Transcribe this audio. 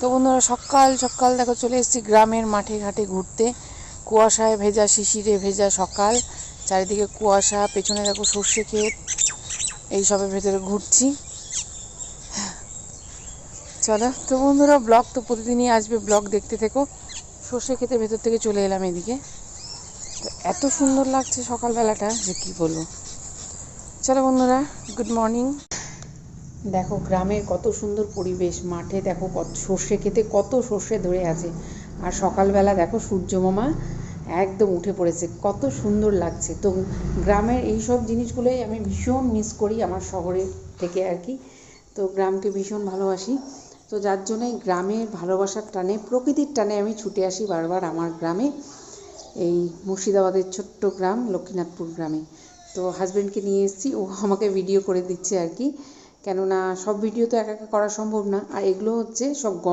তো বন্ধুরা সকাল সকাল দেখো চলে এসেছি গ্রামের মাঠে ঘাটে ঘুরতে। কুয়াশায় ভেজা, শিশিরে ভেজা সকাল, চারিদিকে কুয়াশা, পেছনে দেখো সর্ষে ক্ষেত, এইসবের ভেতরে ঘুরছি। চলো তো বন্ধুরা, ব্লগ তো প্রতিদিনই আসবে, ব্লগ দেখতে থেকো। সর্ষে ক্ষেতের ভেতর থেকে চলে এলাম এদিকে। তো এত সুন্দর লাগছে সকালবেলাটা যে কী বলবো। চলো বন্ধুরা, গুড মর্নিং। দেখো গ্রামের কত সুন্দর পরিবেশ, মাঠে দেখো কত সর্ষে ক্ষেতে কত সর্ষে ধরে আছে, আর সকালবেলা দেখো সূর্য মামা একদম উঠে পড়েছে, কত সুন্দর লাগছে। তো গ্রামের এই সব জিনিসগুলোই আমি ভীষণ মিস করি আমার শহরের থেকে আর কি। তো গ্রামকে ভীষণ ভালোবাসি। তো যার জন্যই গ্রামের ভালোবাসার টানে, প্রকৃতির টানে আমি ছুটে আসি বারবার আমার গ্রামে, এই মুর্শিদাবাদের ছোট্ট গ্রাম লক্ষ্মীনাথপুর গ্রামে। তো হাজব্যান্ডকে নিয়ে এসেছি, ও আমাকে ভিডিও করে দিচ্ছে আর কি, কেননা সব ভিডিও তো একা একা করা সম্ভব না, আর এগুলো হচ্ছে সব